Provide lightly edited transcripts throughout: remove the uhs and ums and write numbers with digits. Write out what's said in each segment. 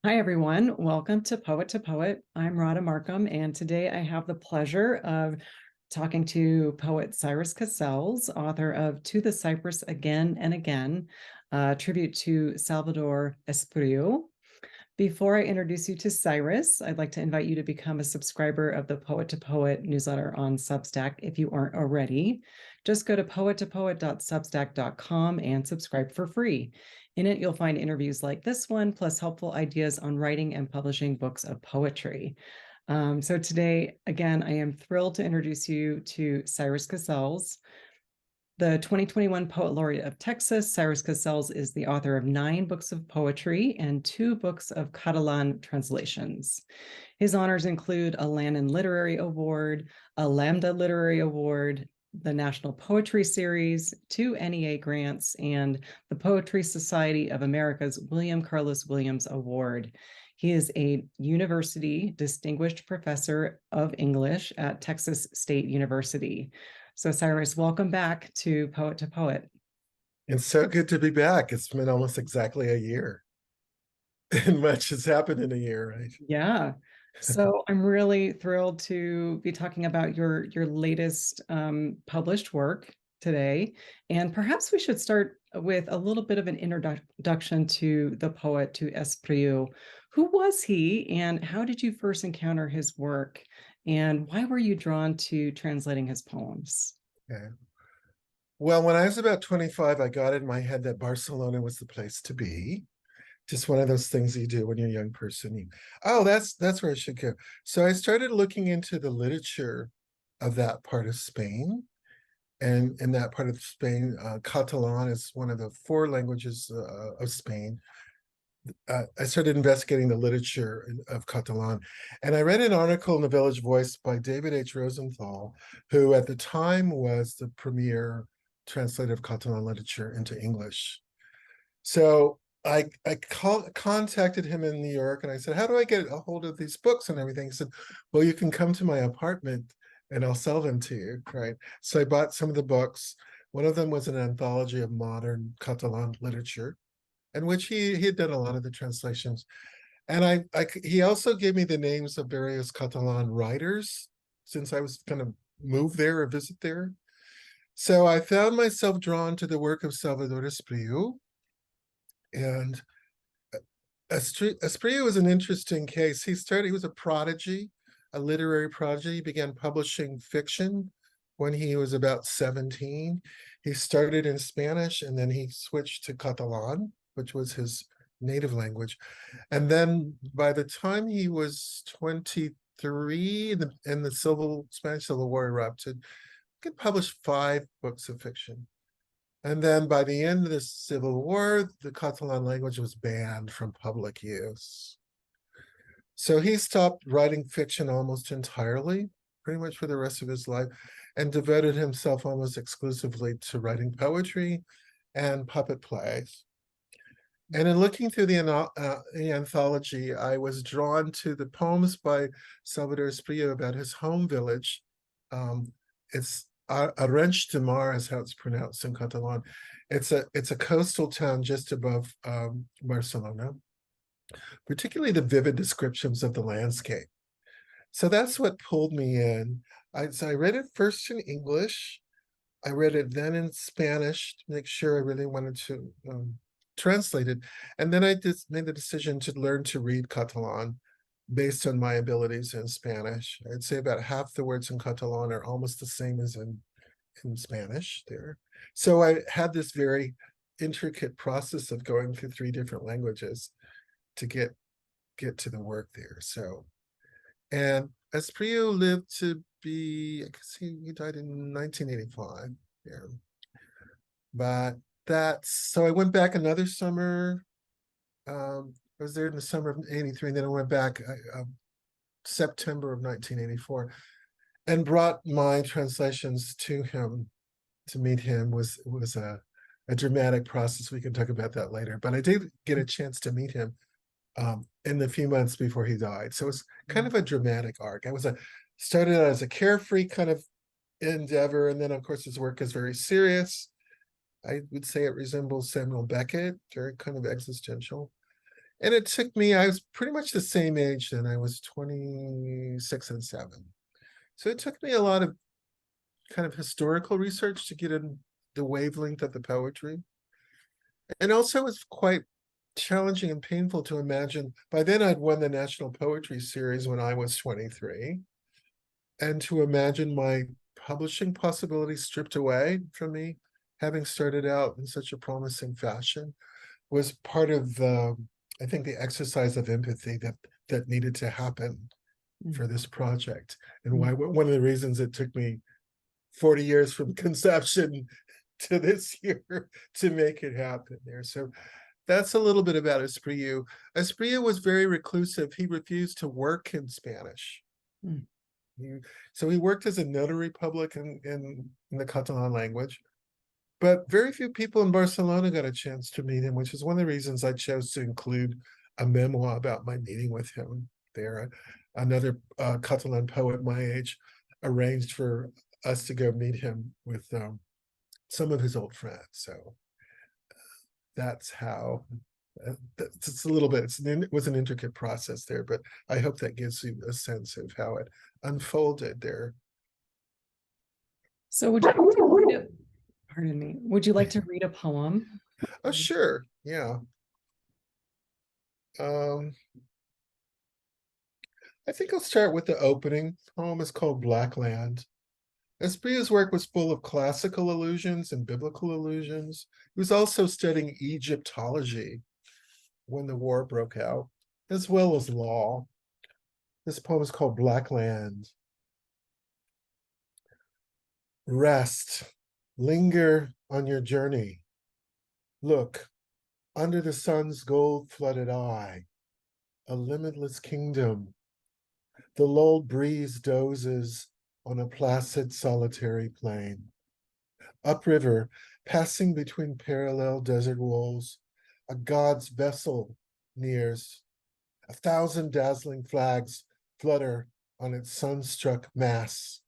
Hi, everyone. Welcome to Poet. I'm Radha Marcum, and today I have the pleasure of talking to poet Cyrus Cassells, author of To the Cypress Again and Again, tribute to Salvador Espriu. Before I introduce you to Cyrus, I'd like to invite you to become a subscriber of the Poet to Poet newsletter on Substack if you aren't already. Just go to poettopoet.substack.com and subscribe for free. In it, you'll find interviews like this one, plus helpful ideas on writing and publishing books of poetry. So today, again, I am thrilled to introduce you to Cyrus Cassells. The 2021 Poet Laureate of Texas, Cyrus Cassells is the author of 9 books of poetry and 2 books of Catalan translations. His honors include a Lannan Literary Award, a Lambda Literary Award, the National Poetry Series, 2 NEA grants, and the Poetry Society of America's William Carlos Williams Award. He is a university distinguished professor of English at Texas State University. So Cyrus, welcome back to Poet. It's so good to be back. It's been almost exactly a year, and much has happened in a year, right? Yeah. So I'm really thrilled to be talking about your latest published work today. And perhaps we should start with a little bit of an introduction to the poet, to Espriu. Who was he, and how did you first encounter his work? And why were you drawn to translating his poems? Okay. Well, when I was about 25, I got in my head that Barcelona was the place to be. Just one of those things you do when you're a young person. That's where I should go. So I started looking into the literature of that part of Spain. And in that part of Spain, Catalan is one of the 4 languages of Spain. I started investigating the literature of Catalan, and I read an article in the Village Voice by David H. Rosenthal, who at the time was the premier translator of Catalan literature into English. So I contacted him in New York, and I said, "How do I get a hold of these books and everything?" He said, "Well, you can come to my apartment, and I'll sell them to you." Right. So I bought some of the books. One of them was an anthology of modern Catalan literature, in which he had done a lot of the translations. And he also gave me the names of various Catalan writers, since I was going to move there or visit there. So I found myself drawn to the work of Salvador Espriu. And Espriu was an interesting case. He was a prodigy, a literary prodigy. He began publishing fiction when he was about 17. He started in Spanish, and then he switched to Catalan, which was his native language. And then by the time he was 23, and the Spanish Civil War erupted, he could publish 5 books of fiction. And then by the end of the Civil War, the Catalan language was banned from public use. So he stopped writing fiction almost entirely, pretty much for the rest of his life, and devoted himself almost exclusively to writing poetry and puppet plays. And in looking through the anthology, I was drawn to the poems by Salvador Espriu about his home village. It's Arenys de Mar is how it's pronounced in Catalan. It's a coastal town just above Barcelona, particularly the vivid descriptions of the landscape. So that's what pulled me in. So I read it first in English. I read it then in Spanish to make sure I really wanted to translate it. And then I just made the decision to learn to read Catalan based on my abilities in Spanish. I'd say about half the words in Catalan are almost the same as in Spanish there. So I had this very intricate process of going through 3 different languages to get to the work there. So, and Espriu lived to be, I guess he died in 1985. Yeah. But so I went back another summer. I was there in the summer of 83, and then I went back September of 1984 and brought my translations to him. To meet him was a dramatic process. We can talk about that later. But I did get a chance to meet him in the few months before he died. So it's kind of a dramatic arc. Started out as a carefree kind of endeavor, and then of course his work is very serious. I would say it resembles Samuel Beckett, very kind of existential. And it took me, I was pretty much the same age then. I was 26 and 7. So it took me a lot of kind of historical research to get in the wavelength of the poetry. And also it's quite challenging and painful to imagine. By then I'd won the National Poetry Series when I was 23. And to imagine my publishing possibilities stripped away from me, having started out in such a promising fashion, was part of the, I think, the exercise of empathy that needed to happen for this project, and why one of the reasons it took me 40 years from conception to this year to make it happen there. So that's a little bit about Espriu. Espriu was very reclusive. He refused to work in Spanish. So he worked as a notary public in the Catalan language. But very few people in Barcelona got a chance to meet him, which is one of the reasons I chose to include a memoir about my meeting with him there. Another Catalan poet my age arranged for us to go meet him with some of his old friends. So that's how, it's a little bit, it was an intricate process there, but I hope that gives you a sense of how it unfolded there. So would you, pardon me, would you like to read a poem? Oh, sure. Yeah. I think I'll start with the opening. The poem is called Blackland. Espriu's work was full of classical allusions and biblical allusions. He was also studying Egyptology when the war broke out, as well as law. This poem is called Blackland. Rest, linger on your journey. Look, under the sun's gold-flooded eye, a limitless kingdom. The lulled breeze dozes on a placid, solitary plain. Upriver, passing between parallel desert walls, a god's vessel nears. 1,000 dazzling flags flutter on its sun-struck mass.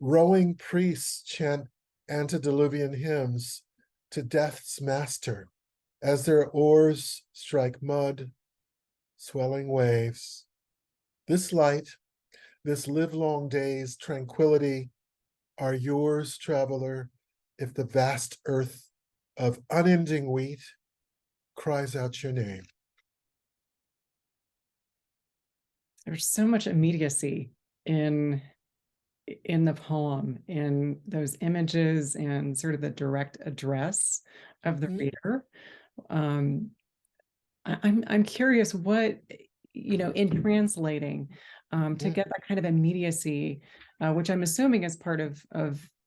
Rowing priests chant antediluvian hymns to death's master as their oars strike mud, swelling waves. This light, this livelong day's tranquility are yours, traveler, if the vast earth of unending wheat cries out your name. There's so much immediacy in the poem, in those images and sort of the direct address of the reader. I'm curious what, in translating, to get that kind of immediacy, which I'm assuming is part of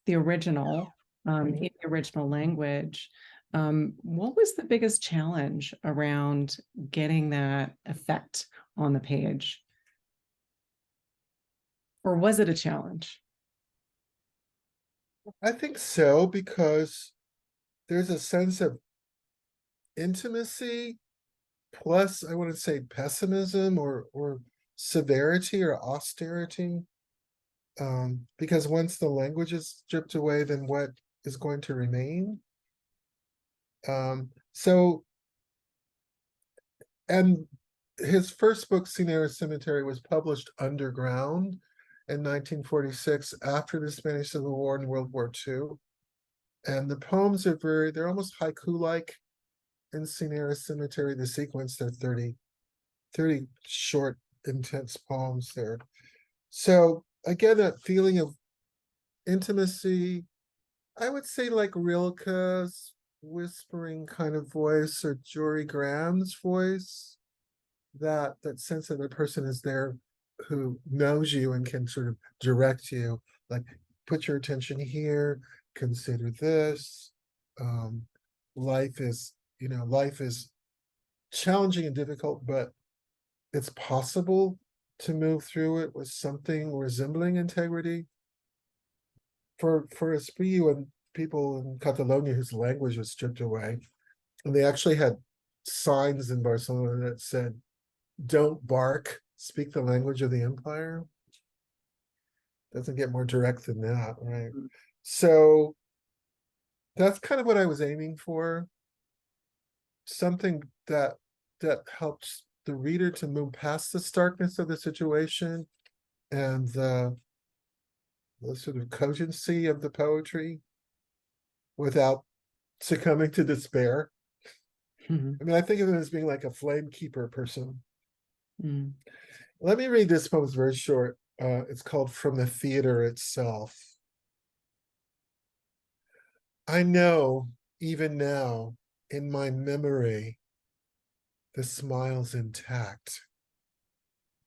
the original, in the original language. What was the biggest challenge around getting that effect on the page? Or was it a challenge? I think so, because there's a sense of intimacy plus, I wouldn't say pessimism or severity or austerity. Because once the language is stripped away, then what is going to remain? So, and his first book, Cinera Cemetery, was published underground in 1946 after the Spanish Civil War and World War II. And the poems are they're almost haiku-like in Cinera Cemetery, the sequence. They're 30 short, intense poems there. So again, that feeling of intimacy, I would say like Rilke's whispering kind of voice or Jory Graham's voice, that sense that the person is there who knows you and can sort of direct you, like put your attention here, consider this. Life is challenging and difficult, but it's possible to move through it with something resembling integrity. For Espriu and people in Catalonia whose language was stripped away, and they actually had signs in Barcelona that said, "Don't bark, speak the language of the empire." Doesn't get more direct than that, right? So that's kind of what I was aiming for. Something that that helps the reader to move past the starkness of the situation and the sort of cogency of the poetry without succumbing to despair. Mhm. I mean, I think of him as being like a flame keeper person. Mm. Let me read this poem. It's very short. It's called From the Theater Itself. I know, even now, in my memory, the smile's intact,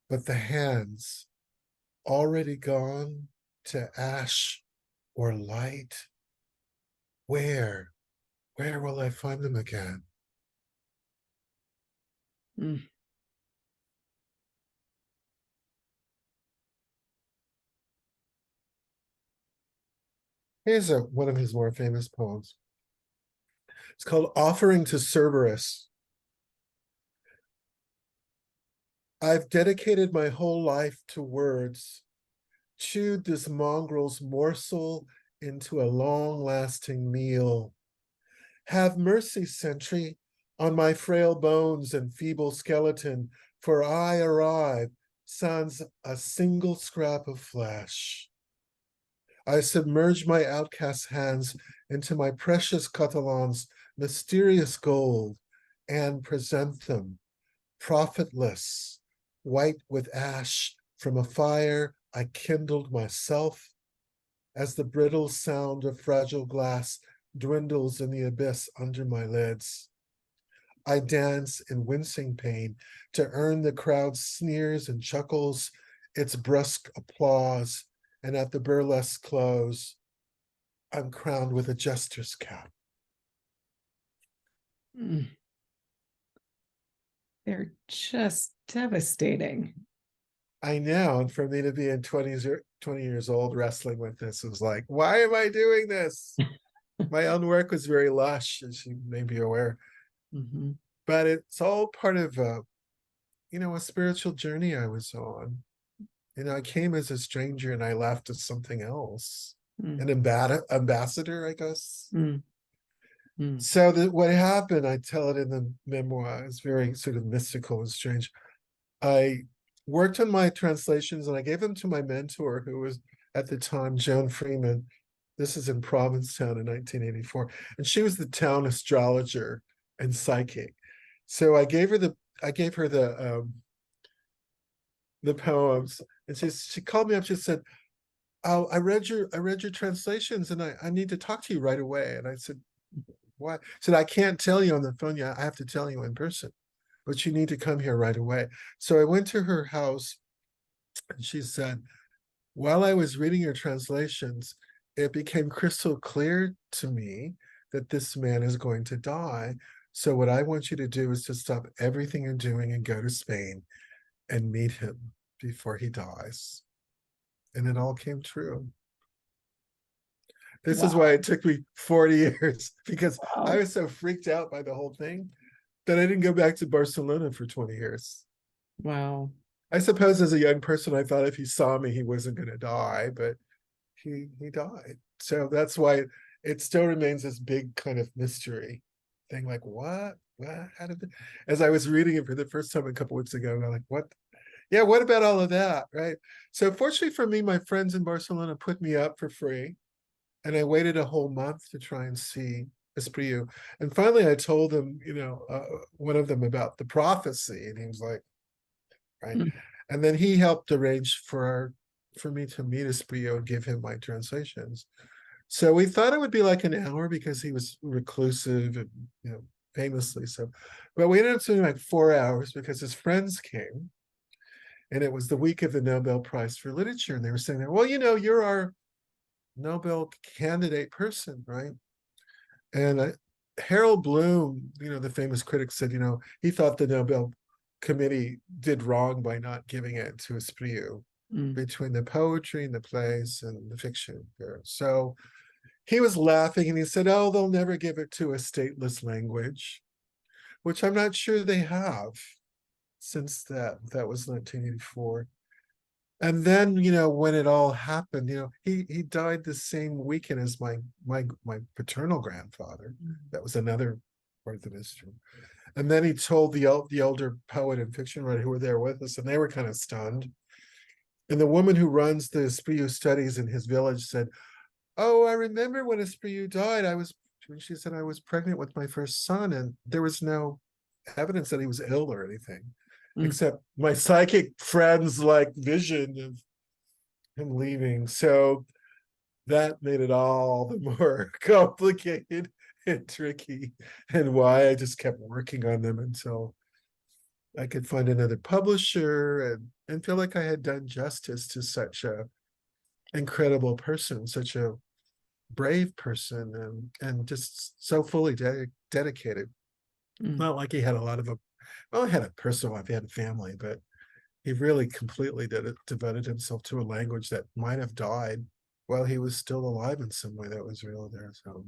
but the hands already gone to ash or light. Where, where will I find them again? Mm. Here's one of his more famous poems. It's called Offering to Cerberus. I've dedicated my whole life to words, chewed this mongrel's morsel into a long-lasting meal. Have mercy, sentry, on my frail bones and feeble skeleton, for I arrive sans a single scrap of flesh. I submerge my outcast hands into my precious Catalan's mysterious gold and present them, profitless, white with ash from a fire I kindled myself, as the brittle sound of fragile glass dwindles in the abyss under my lids. I dance in wincing pain to earn the crowd's sneers and chuckles, its brusque applause, and at the burlesque close, I'm crowned with a jester's cap. Mm. They're just devastating. I know, and for me to be in 20 years old wrestling with this was like, why am I doing this? My own work was very lush, as you may be aware, Mhm. but it's all part of a spiritual journey I was on. I came as a stranger and I left as something else, Mm. an ambassador, I guess. Mm. Mm. So what happened, I tell it in the memoir, it's very sort of mystical and strange. I worked on my translations and I gave them to my mentor, who was at the time Joan Freeman. This is in Provincetown in 1984, and she was the town astrologer and psychic. So I gave her the poems, and she called me up. She said, "Oh, I read your translations, and I need to talk to you right away." And I said, "What?" She said, "I can't tell you on the phone yet. I have to tell you in person, but you need to come here right away." So I went to her house, and she said, while I was reading your translations, it became crystal clear to me that this man is going to die. So what I want you to do is to stop everything you're doing and go to Spain and meet him before he dies. And it all came true. This is why Wow. it took me 40 years, because I Wow. was so freaked out by the whole thing that I didn't go back to Barcelona for 20 years. Wow. I suppose as a young person, I thought if he saw me, he wasn't going to die, but he died. So that's why it still remains this big kind of mystery thing. Like, what? How did as I was reading it for the first time a couple weeks ago, I'm like, what? Yeah, what about all of that? Right. So fortunately for me, my friends in Barcelona put me up for free. And I waited a whole month to try and see Espriu. And finally I told him, one of them about the prophecy. And he was like, right. Mm. And then he helped arrange for me to meet Espriu and give him my translations. So we thought it would be like an hour because he was reclusive and famously so. But we ended up doing like 4 hours because his friends came, and it was the week of the Nobel Prize for Literature, and they were saying, "Well, you're our Nobel candidate person, right?" And Harold Bloom, the famous critic, said, he thought the Nobel Committee did wrong by not giving it to Espriu Mm. between the poetry and the plays and the fiction there. So he was laughing and he said, "Oh, they'll never give it to a stateless language," which I'm not sure they have since that was 1984. And then, when it all happened, he died the same weekend as my paternal grandfather. That was another according to this. And then he told the elder poet and fiction writer who were there with us, and they were kind of stunned. And the woman who runs the Espriu studies in his village said, "Oh, I remember when Espriu died. She said, I was pregnant with my first son, and there was no evidence that he was ill or anything, Mm. except my psychic friend's like vision of him leaving." So that made it all the more complicated and tricky, and why I just kept working on them until I could find another publisher and feel like I had done justice to such a incredible person, such a brave person, and just so fully dedicated. Mm. Not like he had a lot of well, he had a personal life, he had a family, but he really completely devoted himself to a language that might have died while he was still alive in some way that was real there. So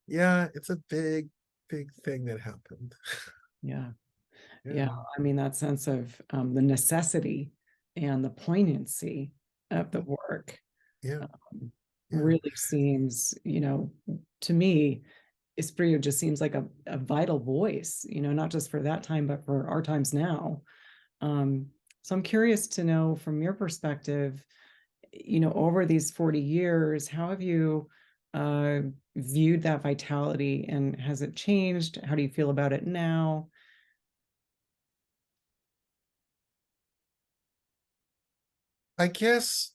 yeah, it's a big, big thing that happened. Yeah. Yeah. Yeah, I mean, that sense of the necessity and the poignancy of the work yeah, um, yeah. really seems, to me, Espriu just seems like a vital voice, not just for that time, but for our times now. Um, so I'm curious to know from your perspective, over these 40 years, how have you uh, viewed that vitality, and has it changed? How do you feel about it now? I guess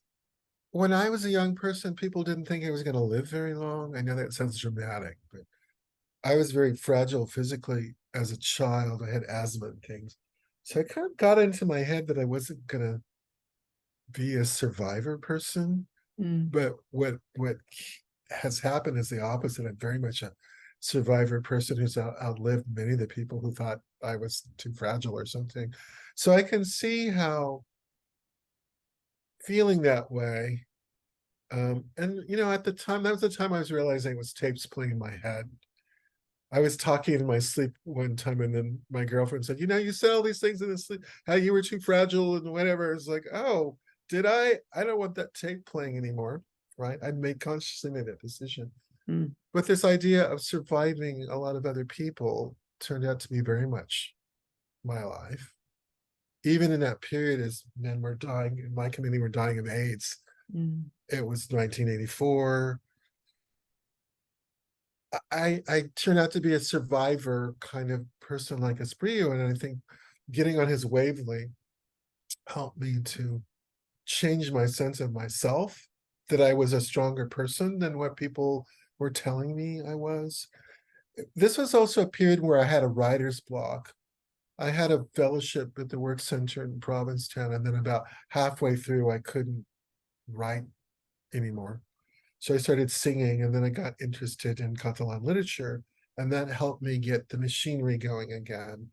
when I was a young person, people didn't think I was going to live very long. I know that sounds dramatic, but I was very fragile physically as a child. I had asthma and things. So I kind of got into my head that I wasn't going to be a survivor person. Mm, But what has happened is the opposite. I'm very much a survivor person who's outlived many of the people who thought I was too fragile or something. So I can see how feeling that way. And at the time, that was the time I was realizing it was tapes playing in my head. I was talking in my sleep one time, and then my girlfriend said, you said all these things in the sleep, how you were too fragile and whatever. It's like, oh, did I? I don't want that tape playing anymore. Right. I consciously made that decision. mm, But this idea of surviving a lot of other people turned out to be very much my life. Even in that period, as men were dying, in my community were dying of AIDS. mm, It was 1984. I turned out to be a survivor kind of person like Espriu, and I think getting on his wavelength helped me to change my sense of myself, that I was a stronger person than what people were telling me I was. This was also a period where I had a writer's block. I had a fellowship at the work center in Provincetown, and then about halfway through, I couldn't write anymore. So I started singing, and then I got interested in Catalan literature, and that helped me get the machinery going again.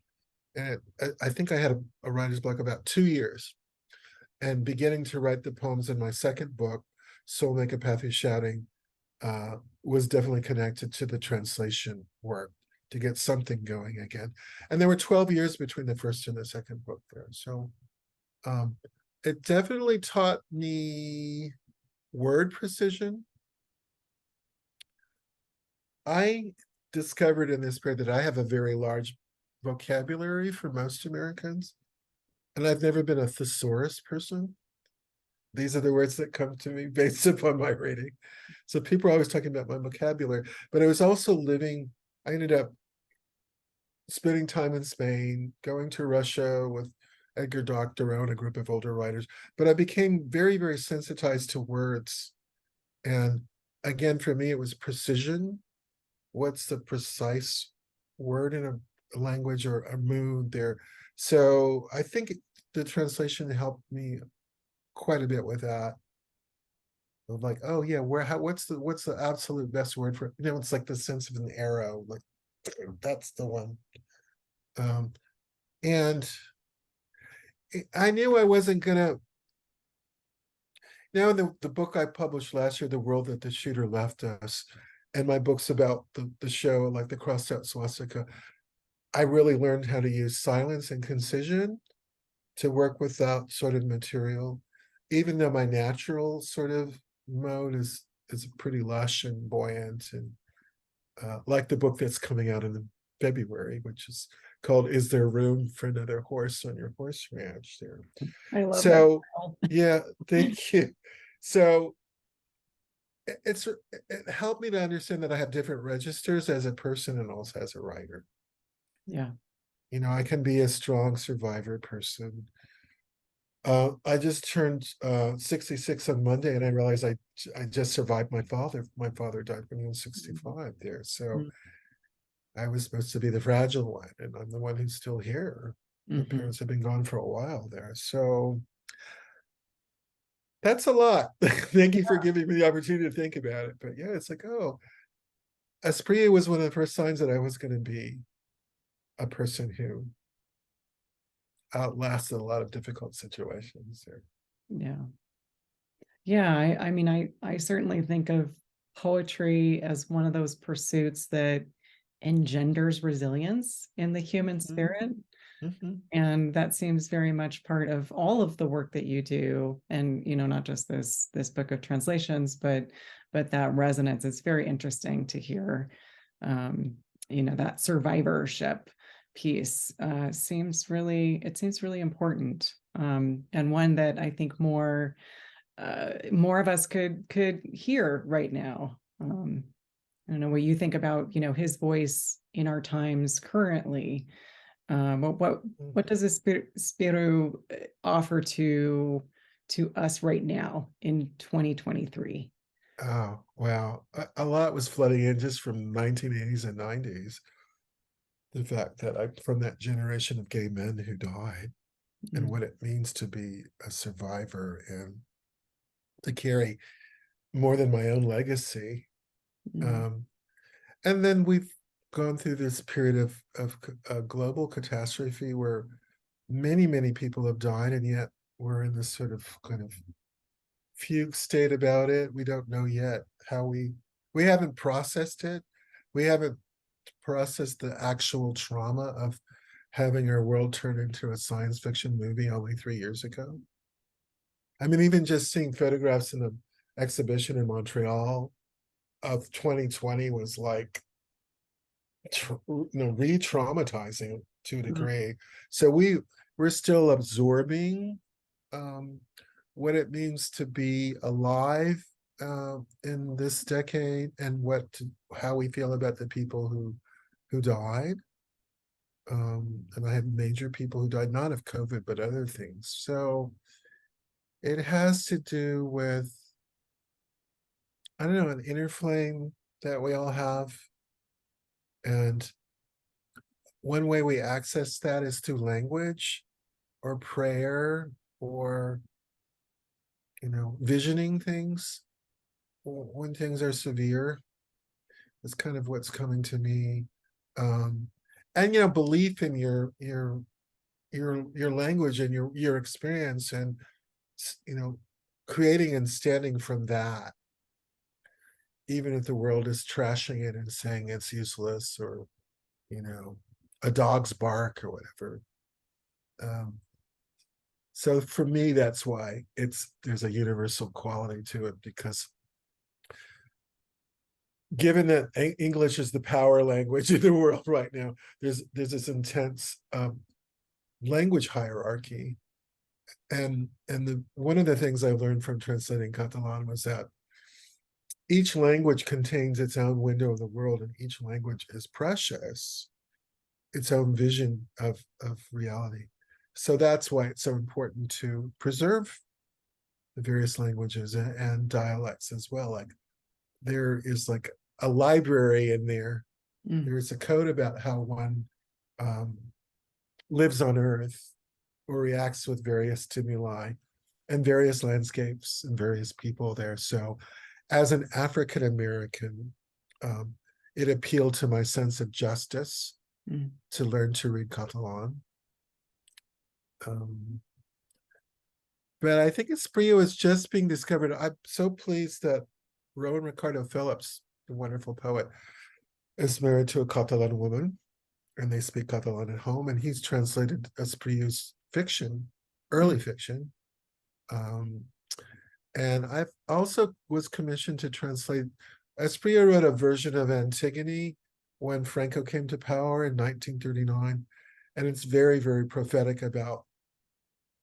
And I think I had a writer's block about 2 years, and beginning to write the poems in my second book, Soul Make a Path Through Shouting, was definitely connected to the translation work to get something going again. And there were 12 years between the first and the second book there. So um, it definitely taught me word precision. I discovered in this period that I have a very large vocabulary for most Americans, and I've never been a thesaurus person. These are the words that come to me based upon my reading. So people are always talking about my vocabulary, but I was also I ended up spending time in Spain, going to Russia with Edgar Doctorow and a group of older writers, but I became very, very sensitized to words. And again, for me, it was precision. What's the precise word in a language or a mood there? So I think the translation helped me quite a bit with that. Of like, oh yeah, what's the absolute best word for it? It's like the sense of an arrow, like that's the one. Um, and I knew I wasn't gonna. Now, in the book I published last year, The World That the Shooter Left Us, and my books about the show, like the crossed out swastika, I really learned how to use silence and concision to work with that sort of material, even though my natural sort of mode is pretty lush and buoyant and like the book that's coming out in February, which is called "Is There Room for Another Horse on Your Horse Ranch?" There. I love that So, title. yeah, thank you. So it helped me to understand that I have different registers as a person and also as a writer. Yeah. You know, I can be a strong survivor person. I just turned 66 on Monday, and I realized I just survived my father. My father died when he was 65 there. So I was supposed to be the fragile one, and I'm the one who's still here. My Mm-hmm. parents have been gone for a while there. So that's a lot. Thank you for giving me the opportunity to think about it. But yeah, it's like, oh, Esprit was one of the first signs that I was going to be a person who outlasted a lot of difficult situations there. Yeah. Yeah. I mean, I certainly think of poetry as one of those pursuits that engenders resilience in the human Mhm, spirit. mhm. And that seems very much part of all of the work that you do. And, not just this book of translations, but that resonance. It's very interesting to hear, um, that survivorship piece seems really important. And one that I think more of us could hear right now. I don't know what you think about, his voice in our times currently. What does the Spiru offer to us right now in 2023? Oh, wow. A lot was flooding in just from 1980s and 90s. The fact that I'm from that generation of gay men who died and Mm, what it means to be a survivor and to carry more than my own legacy. mm, Um, and then we've gone through this period of a global catastrophe where many people have died, and yet we're in this sort of kind of fugue state about it. We don't know yet how we haven't processed it. We haven't processed the actual trauma of having our world turn into a science fiction movie only 3 years ago. I mean, even just seeing photographs in the exhibition in Montreal of 2020 was like re-traumatizing to a mm, degree. So we're still absorbing um, what it means to be alive in this decade and how we feel about the people who died. And I have major people who died not of COVID but other things. So it has to do with, I don't know, an inner flame that we all have. And one way we access that is through language or prayer or, visioning things when things are severe. It's kind of what's coming to me. Um, and belief in your language and your experience, and you know, creating and standing from that, even if the world is trashing it and saying it's useless or, you know, a dog's bark or whatever. Um, so for me, that's why there's a universal quality to it, because given that English is the power language in the world right now, there's this intense language hierarchy, and one of the things I learned from translating Catalan was that each language contains its own window of the world, and each language is precious, its own vision of reality. So that's why it's so important to preserve the various languages and dialects as well. Like there is like a library in there. mm, There is a code about how one um, lives on Earth or reacts with various stimuli and various landscapes and various people there. So, as an African American, um, it appealed to my sense of justice mm. to learn to read Catalan. Um, but I think Espriu is just being discovered. I'm so pleased that Rowan Ricardo Phillips, the wonderful poet, is married to a Catalan woman, and they speak Catalan at home. And he's translated Espriu's fiction, early fiction. Um, and I've also was commissioned to translate Espriu wrote a version of Antigone when Franco came to power in 1939, and it's very, very prophetic about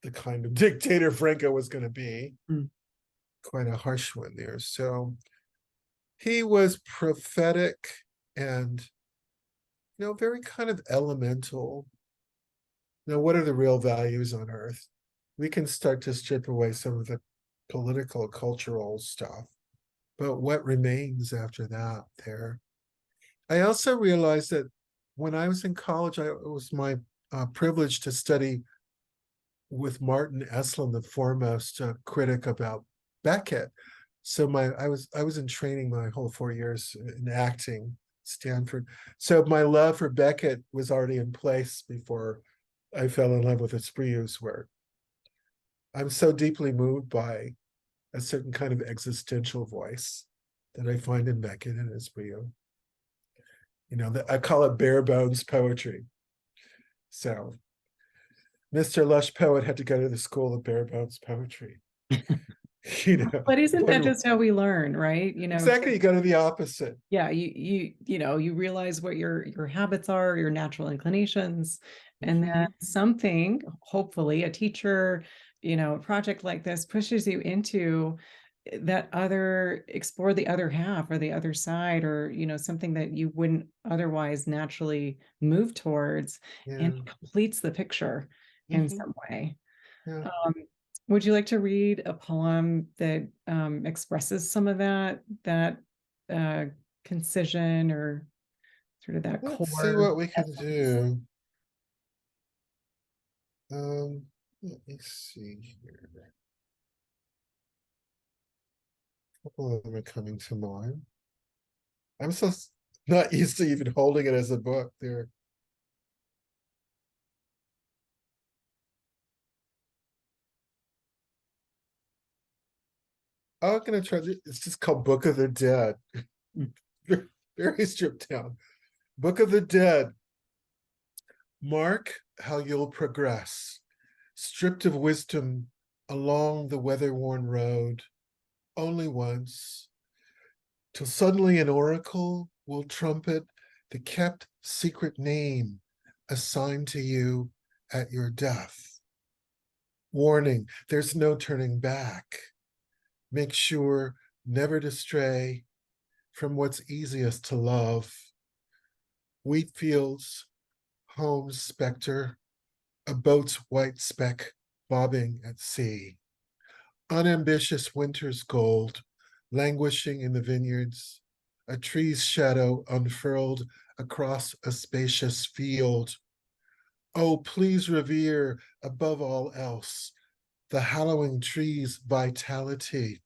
the kind of dictator Franco was going to be. Mm. Quite a harsh one there. So he was prophetic and, very kind of elemental. Now, what are the real values on earth? We can start to strip away some of the political, cultural stuff, but what remains after that there? I also realized that when I was in college, it was my privilege to study with Martin Esslin, the foremost critic about Beckett. So I was in training my whole 4 years in acting, Stanford. So my love for Beckett was already in place before I fell in love with Espriu's work. I'm so deeply moved by a certain kind of existential voice that I find in Beckett and Espriu. I call it bare bones poetry. So Mr. Lush Poet had to go to the school of bare bones poetry. But isn't that just how we learn, right? Exactly, you go to the opposite. Yeah, you realize what your habits are, your natural inclinations, and then something, hopefully a teacher, a project like this pushes you into that explore the other half or the other side, or something that you wouldn't otherwise naturally move towards, and it completes the picture in some way. Yeah. Would you like to read a poem that expresses some of that uh, concision, or sort of that Let's see core what we can essence? do. Let me see here. A couple of them are coming to mind. I'm so not used to even holding it as a book. There. I'm gonna try. It's just called Book of the Dead. Mm. Very stripped down. Book of the Dead. Mark how you'll progress, stripped of wisdom along the weather-worn road, only once, till suddenly an oracle will trumpet the kept secret name assigned to you at your death. Warning, there's no turning back. Make sure never to stray from what's easiest to love. Wheat fields, home's specter, a boat's white speck bobbing at sea. Unambitious winter's gold, languishing in the vineyards, a tree's shadow unfurled across a spacious field. Oh, please revere above all else the hallowing tree's vitality,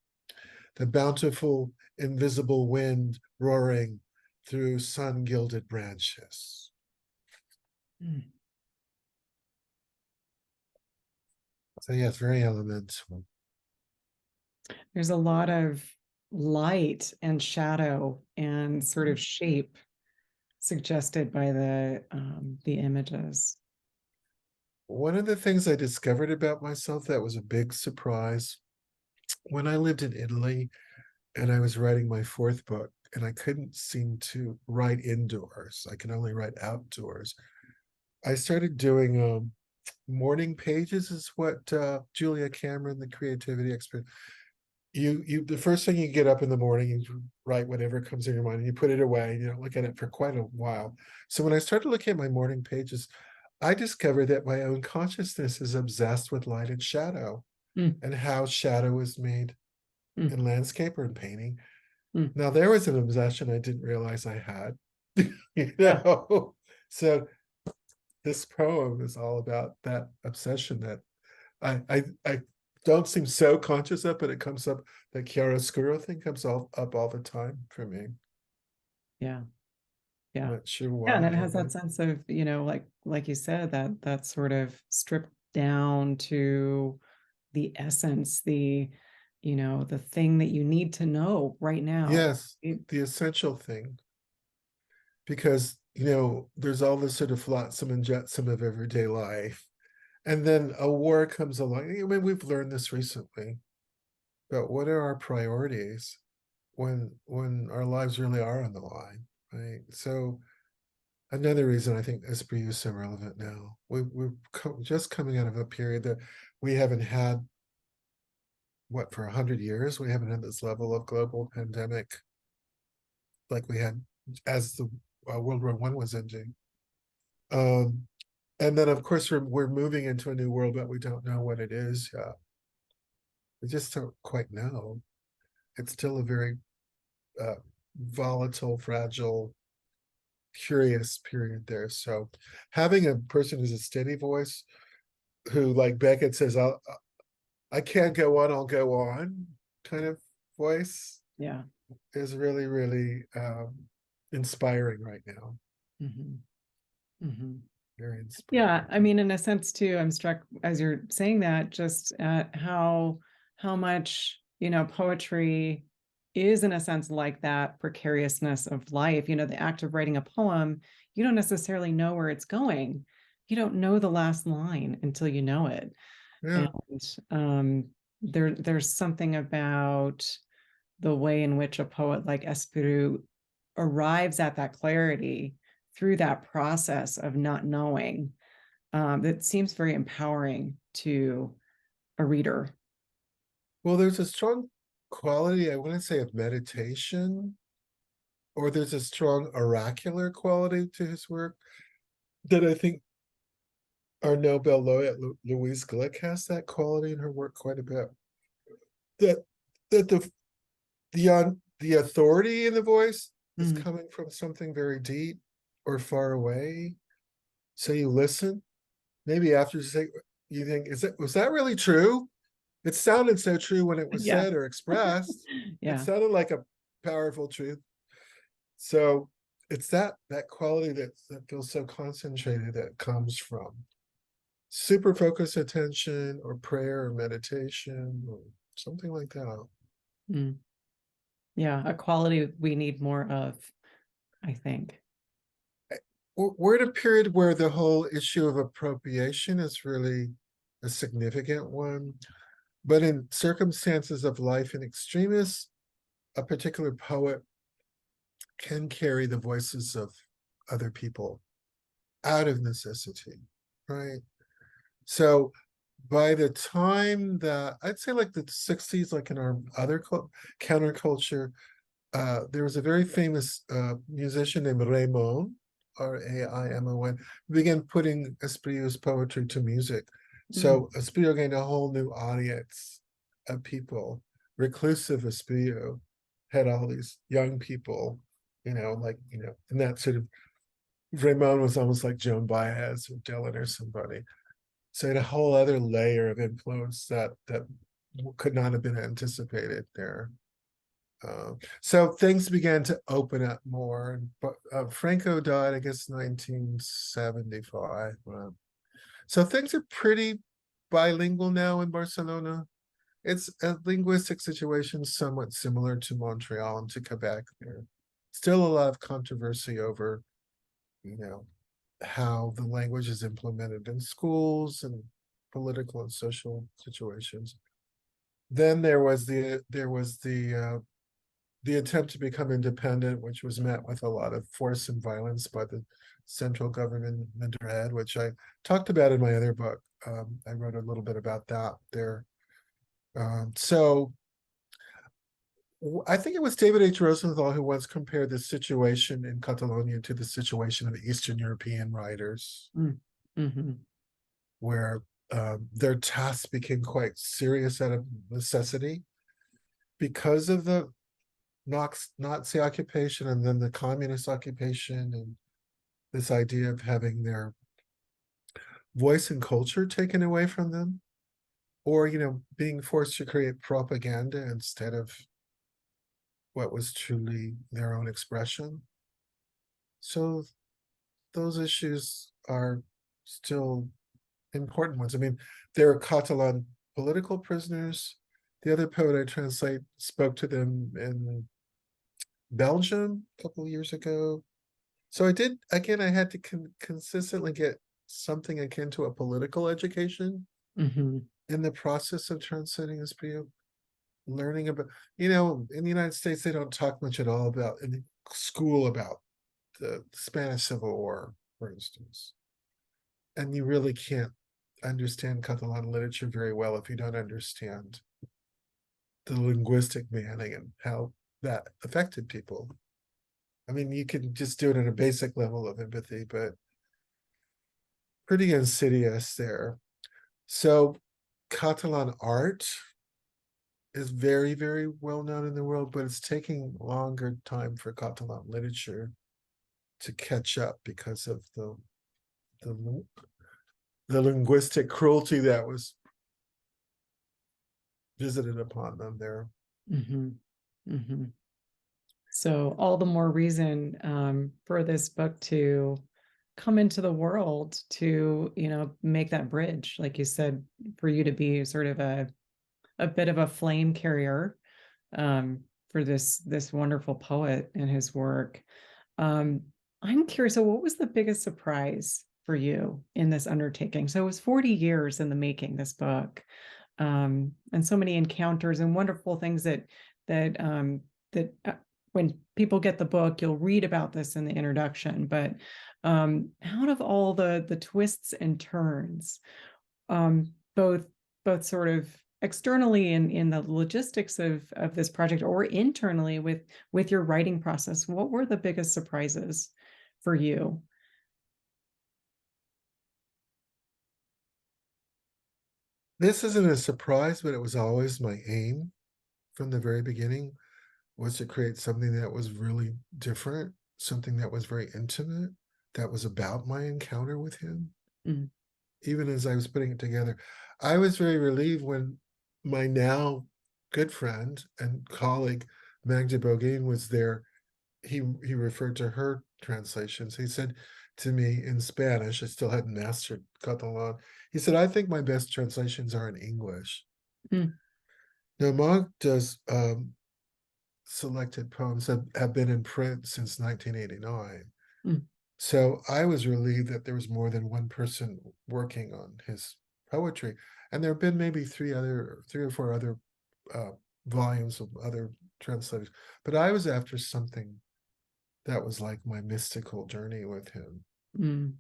the bountiful invisible wind roaring through sun-gilded branches. Mm. So yeah, it's very elemental. There's a lot of light and shadow and sort of shape suggested by the images. One of the things I discovered about myself that was a big surprise when I lived in Italy and I was writing my fourth book, and I couldn't seem to write indoors. I can only write outdoors. I started doing morning pages, is what Julia Cameron, the creativity expert, you the first thing you get up in the morning, you write whatever comes in your mind and you put it away and you don't look at it for quite a while. So when I started looking at my morning pages, I discovered that my own consciousness is obsessed with light and shadow Mm. and how shadow is made Mm. in landscape or in painting. Mm. Now there was an obsession I didn't realize I had. Yeah. So this poem is all about that obsession that I don't seem so conscious of, but it comes up. The chiaroscuro thing comes up all the time for me. Yeah. I'm Yeah. not sure Yeah, and why. it has that sense of, like you said, that sort of stripped down to the essence, the thing that you need to know right now. Yes, the essential thing, because there's all this sort of flotsam and jetsam of everyday life, and then a war comes along. I mean, we've learned this recently, but what are our priorities? when our lives really are on the line, right? So another reason I think Espriu is so relevant now. We're just coming out of a period that we haven't had, what, for 100 years. We haven't had this level of global pandemic like we had as the World War I was ending. Um, and then of course we're moving into a new world, but we don't know what it is yet. We just don't quite know. It's still a very uh, volatile, fragile, curious period there. So having a person who's a steady voice, who, like Beckett says, I can't go on, I'll go on, kind of voice, Yeah. is really, really inspiring right now. Mm-hmm. Mm-hmm. Very inspiring. Yeah, I mean, in a sense too, I'm struck as you're saying that, just at how much, poetry is in a sense like that precariousness of life. The act of writing a poem, you don't necessarily know where it's going. You don't know the last line until you know it. Yeah. And there's something about the way in which a poet like Espriu arrives at that clarity through that process of not knowing, that seems very empowering to a reader. Well, there's a strong quality, I wouldn't say of meditation, or there's a strong oracular quality to his work that I think our Nobel laureate Louise Glick has that quality in her work quite a bit. That that the authority in the voice is Mm. coming from something very deep or far away. So you listen. Maybe after you think, was that really true? It sounded so true when it was Yeah. said or expressed. It Yeah. sounded like a powerful truth. So it's that quality that feels so concentrated, that comes from super focused attention or prayer or meditation or something like that. Mm. Yeah, a quality we need more of, I think. We're at a period where the whole issue of appropriation is really a significant one. But in circumstances of life in extremis, a particular poet can carry the voices of other people out of necessity, right? So by the time that, I'd say, like the 60s, like in our other counterculture, there was a very famous musician named Raymond, Raimon, who began putting Espriu's poetry to music. Mm. So Espriu gained a whole new audience of people. Reclusive Espriu had all these young people, and that sort of, Raymond was almost like Joan Baez or Dylan or somebody. So it had a whole other layer of influence that could not have been anticipated there. So things began to open up more. But Franco died, I guess, 1975. So things are pretty bilingual now in Barcelona. It's a linguistic situation somewhat similar to Montreal and to Quebec. There still a lot of controversy over, you know, how the language is implemented in schools and political and social situations. Then there was the attempt to become independent, which was met with a lot of force and violence by the central government in Madrid, which I talked about in my other book. I wrote a little bit about that there. So I think it was David H. Rosenthal who once compared the situation in Catalonia to the situation of Eastern European writers, Mm. Mm-hmm. where their tasks became quite serious out of necessity because of the Nazi occupation and then the communist occupation, and this idea of having their voice and culture taken away from them, or being forced to create propaganda instead of what was truly their own expression. So those issues are still important ones. I mean, there are Catalan political prisoners. The other poet I translate spoke to them in Belgium a couple of years ago. So I had to consistently get something akin to a political education Mm-hmm. in the process of translating Espriu. learning about, in the United States, they don't talk much at all about in the school about the Spanish Civil War, for instance. And you really can't understand Catalan literature very well if you don't understand the linguistic manning and how that affected people. I mean, you can just do it at a basic level of empathy, but pretty insidious there. So Catalan art is very, very well known in the world, but it's taking longer time for Catalan literature to catch up because of the, the linguistic cruelty that was visited upon them there. Mm-hmm. Mm-hmm. So all the more reason for this book to come into the world to, make that bridge, like you said, for you to be sort of a bit of a flame carrier for this wonderful poet and his work. I'm curious, so what was the biggest surprise for you in this undertaking? So it was 40 years in the making, this book, and so many encounters and wonderful things that when people get the book, you'll read about this in the introduction. But out of all the twists and turns, both sort of externally in the logistics of this project, or internally with your writing process, what were the biggest surprises for you? This isn't a surprise, but it was always my aim from the very beginning, was to create something that was really different, something that was very intimate, that was about my encounter with him. Mm. Even as I was putting it together, I was very relieved when my now good friend and colleague Magda Bogin was there. He referred to her translations. He said to me in Spanish, I still hadn't mastered Catalan. He said, I think my best translations are in English. Mm. Now, Magda's selected poems have been in print since 1989. Mm. So I was relieved that there was more than one person working on his poetry. And there have been maybe three or four other volumes of other translators. But I was after something that was like my mystical journey with him, Mm.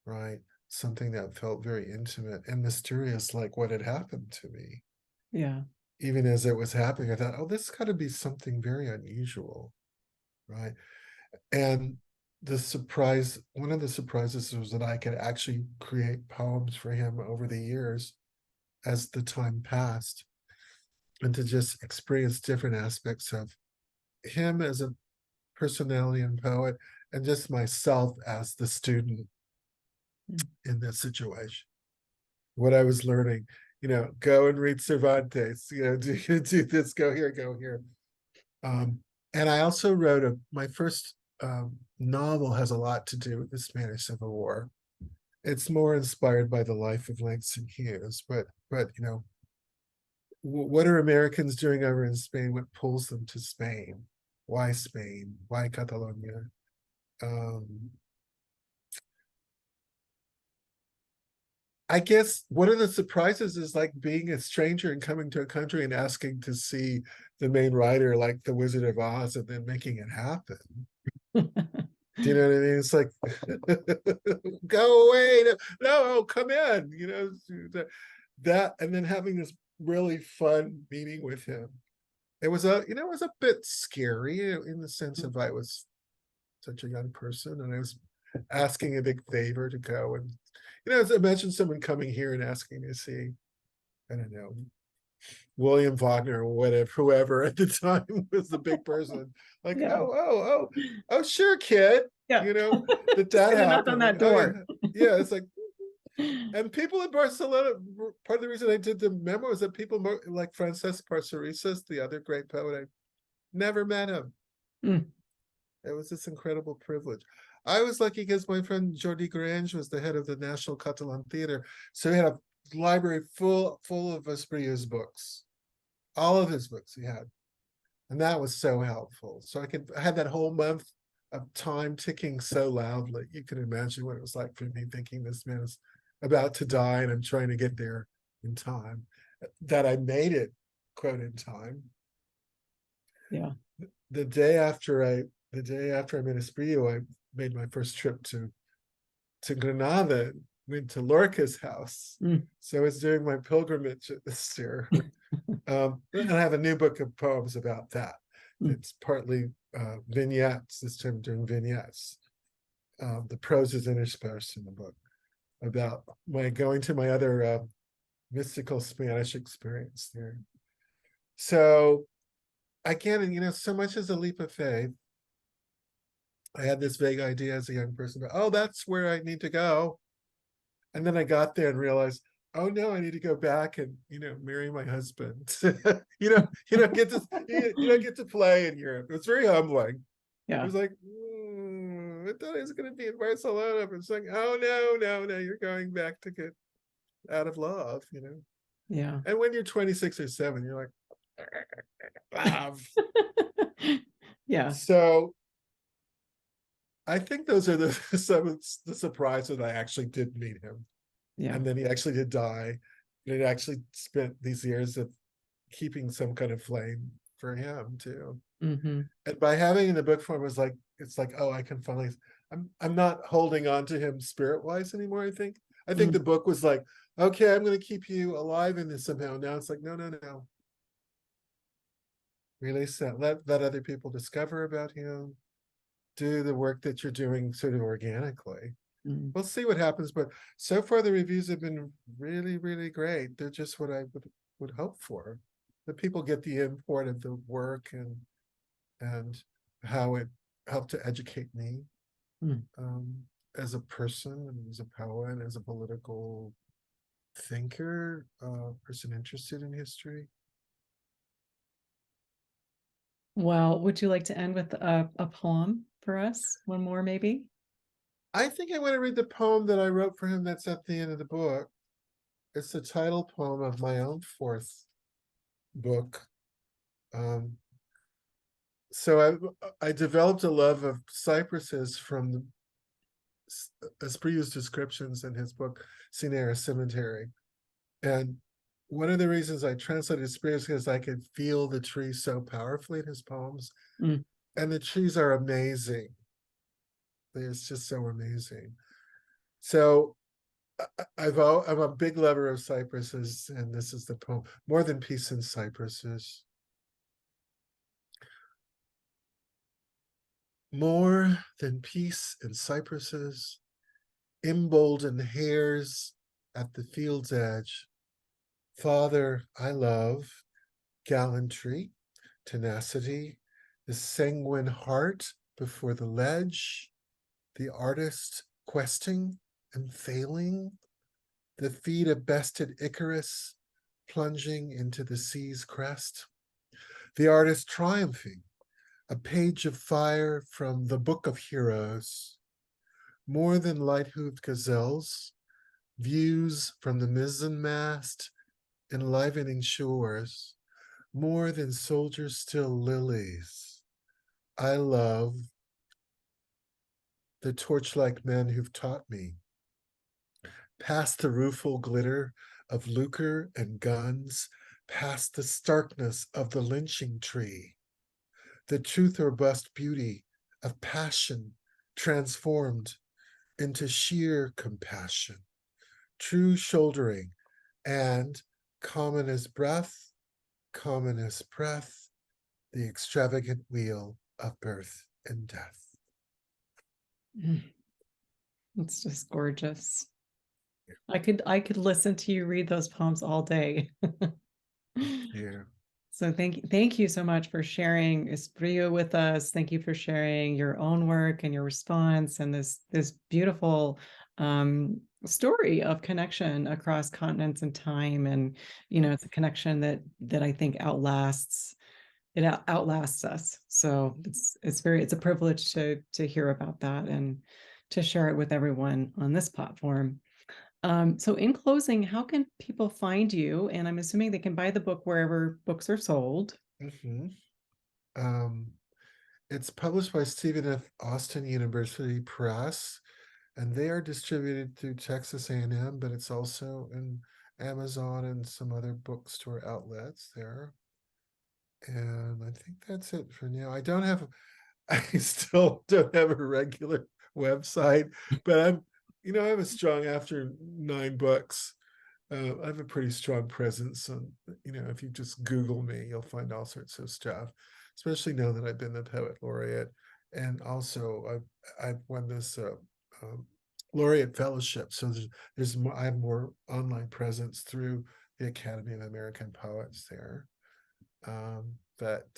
right? Something that felt very intimate and mysterious, like what had happened to me. Yeah. Even as it was happening, I thought, oh, this got to be something very unusual, right? And one of the surprises was that I could actually create poems for him over the years as the time passed, and to just experience different aspects of him as a personality and poet, and just myself as the student in this situation. What I was learning, go and read Cervantes, do this, go here, go here. And I also wrote my first novel has a lot to do with the Spanish Civil War. It's more inspired by the life of Langston Hughes, but what are Americans doing over in Spain? What pulls them to Spain? Why Spain? Why Catalonia? I guess one of the surprises is like being a stranger and coming to a country and asking to see the main writer, like the Wizard of Oz, and then making it happen. Do you know what I mean? It's like, go away, no, come in, that, and then having this really fun meeting with him. It was a bit scary in the sense of I was such a young person and I was asking a big favor to go and, imagine someone coming here and asking to see, I don't know, William Wagner or whatever, whoever at the time was the big person. Like, Yeah. oh, sure, kid. Yeah. That Knock on happened. that door. Yeah, it's like, and people in Barcelona, part of the reason I did the memo is that people like Francesc Parcerisas, the other great poet, I never met him. Mm. It was this incredible privilege. I was lucky because my friend Jordi Grange was the head of the National Catalan Theater. So he had a library full of Espriu's books. All of his books he had. And that was so helpful. So I had that whole month of time ticking so loudly. You can imagine what it was like for me, thinking this man is about to die and I'm trying to get there in time. That I made it quote in time. Yeah. The day after I met Espriu, I made my first trip to Granada, went to Lorca's house. Mm. So I was doing my pilgrimage this year. And I have a new book of poems about that. It's partly vignettes. This time I'm doing vignettes. The prose is interspersed in the book about my going to my other mystical Spanish experience there. So again, so much is a leap of faith. I had this vague idea as a young person about, oh, that's where I need to go. And then I got there and realized, oh no, I need to go back and marry my husband. You don't get to play in Europe. It's very humbling. Yeah. It was like, I thought I was going to be in Barcelona, but it's like, oh no, you're going back to get out of love, Yeah. And when you're 26 or 7, you're like, love. Yeah. So I think those are some of the surprise that I actually did meet him. Yeah. And then he actually did die. And it actually spent these years of keeping some kind of flame for him too. Mm-hmm. And by having in the book form, it's like, oh, I can finally, I'm not holding on to him spirit wise anymore. I think the book was like, okay, I'm going to keep you alive in this somehow. Now it's like, no. Release that. Let other people discover about him. Do the work that you're doing sort of organically. We'll see what happens, but so far the reviews have been really, really great. They're just what I would hope for. That people get the import of the work and how it helped to educate me as a person and as a poet, as a political thinker, person interested in history. Well, would you like to end with a poem for us? One more, maybe? I think I want to read the poem that I wrote for him that's at the end of the book. It's the title poem of my own 4th book. So I developed a love of cypresses from Espriu's descriptions in his book, Cinera Cemetery. And one of the reasons I translated Espriu is because I could feel the tree so powerfully in his poems. And the trees are amazing. It's just so amazing. So I'm a big lover of cypresses, and this is the poem, More Than Peace in Cypresses. More than peace in cypresses, emboldened hares at the field's edge. Father, I love gallantry, tenacity, the sanguine heart before the ledge, the artist questing and failing, the feet of bested Icarus plunging into the sea's crest, the artist triumphing, a page of fire from the book of heroes, more than light-hooved gazelles, views from the mizzenmast, enlivening shores, more than soldiers still lilies. I love the torch-like men who've taught me, past the rueful glitter of lucre and guns, past the starkness of the lynching tree, the truth or bust beauty of passion transformed into sheer compassion, true shouldering, and common as breath, common as breath, the extravagant wheel of birth and death. It's just gorgeous. I could listen to you read those poems all day. Yeah. So thank you so much for sharing Espriu with us. Thank you for sharing your own work and your response and this beautiful story of connection across continents and time. And it's a connection that I think outlasts us. So it's a privilege to hear about that and to share it with everyone on this platform. So in closing, how can people find you? And I'm assuming they can buy the book wherever books are sold. It's published by Stephen F. Austin University Press, and they are distributed through Texas A&M, but it's also in Amazon and some other bookstore outlets there. And I think that's it for now. I still don't have a regular website, but I have a strong, after 9 books, I have a pretty strong presence. And, if you just Google me, you'll find all sorts of stuff, especially now that I've been the poet laureate. And also I've won this laureate fellowship. So I have more online presence through the Academy of American Poets there. But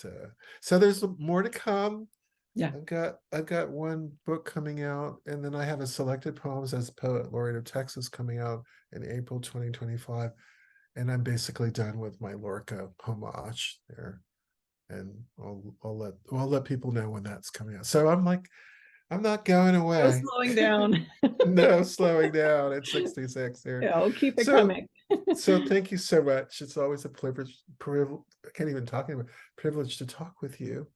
so there's more to come. Yeah. I've got one book coming out, and then I have a selected poems as Poet Laureate of Texas coming out in April 2025. And I'm basically done with my Lorca homage there. And I'll let people know when that's coming out. So I'm like, I'm not going No away. slowing down. No slowing down at 66 here. Yeah, we'll keep it So coming. so thank you so much. It's always a privilege. I can't even talk anymore. Privilege to talk with you.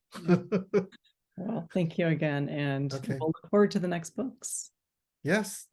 Well, thank you again, and Okay. we'll look forward to the next books. Yes.